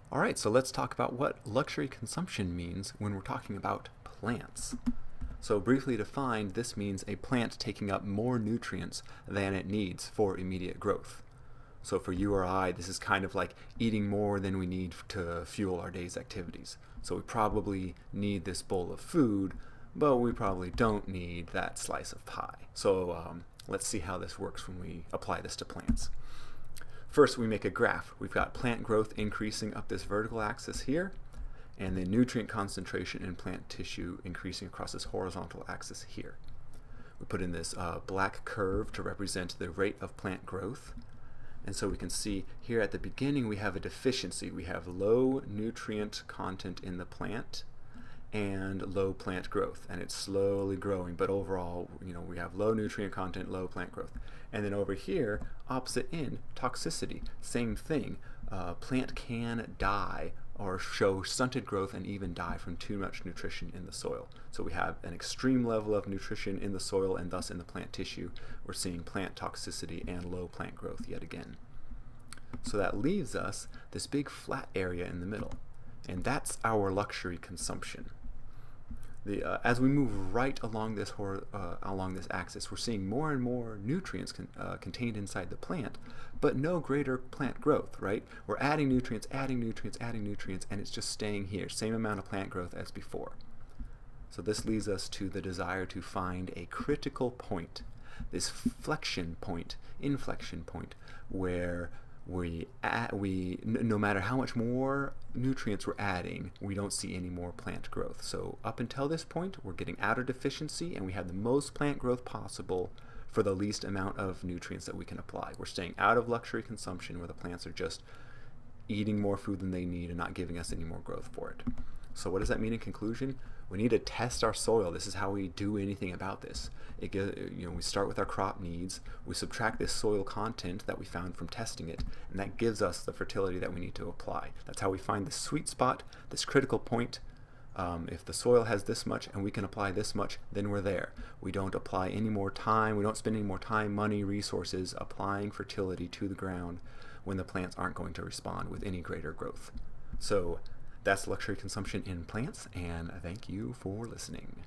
All right, so let's talk about what luxury consumption means when we're talking about plants. So, briefly defined, this means a plant taking up more nutrients than it needs for immediate growth. So, for you or I, this is kind of like eating more than we need to fuel our day's activities. So, we probably need this bowl of food, but we probably don't need that slice of pie. So, let's see how this works when we apply this to plants. First, we make a graph. We've got plant growth increasing up this vertical axis here, and the nutrient concentration in plant tissue increasing across this horizontal axis here. We put in this black curve to represent the rate of plant growth. And so we can see here at the beginning we have a deficiency. We have low nutrient content in the plant and low plant growth, and it's slowly growing, but overall, we have low nutrient content, low plant growth. And then over here, opposite end, toxicity, same thing. Plant can die or show stunted growth and even die from too much nutrition in the soil. So we have an extreme level of nutrition in the soil, and thus in the plant tissue, we're seeing plant toxicity and low plant growth yet again. So that leaves us this big flat area in the middle, and that's our luxury consumption. As we move right along this axis, we're seeing more and more nutrients contained inside the plant, but no greater plant growth, right? We're adding nutrients, adding nutrients, adding nutrients, and it's just staying here, same amount of plant growth as before. So this leads us to the desire to find a critical point, this inflection point, where no matter how much more nutrients we're adding, we don't see any more plant growth. So up until this point, we're getting out of deficiency, and we have the most plant growth possible for the least amount of nutrients that we can apply. We're staying out of luxury consumption, where the plants are just eating more food than they need and not giving us any more growth for it. So what does that mean in conclusion? We need to test our soil. This is how we do anything about this. We start with our crop needs, we subtract this soil content that we found from testing it, and that gives us the fertility that we need to apply. That's how we find the sweet spot, this critical point. If the soil has this much and we can apply this much, then we're there. We don't apply any more time, we don't spend any more time, money, resources applying fertility to the ground when the plants aren't going to respond with any greater growth. So that's luxury consumption in plants, and thank you for listening.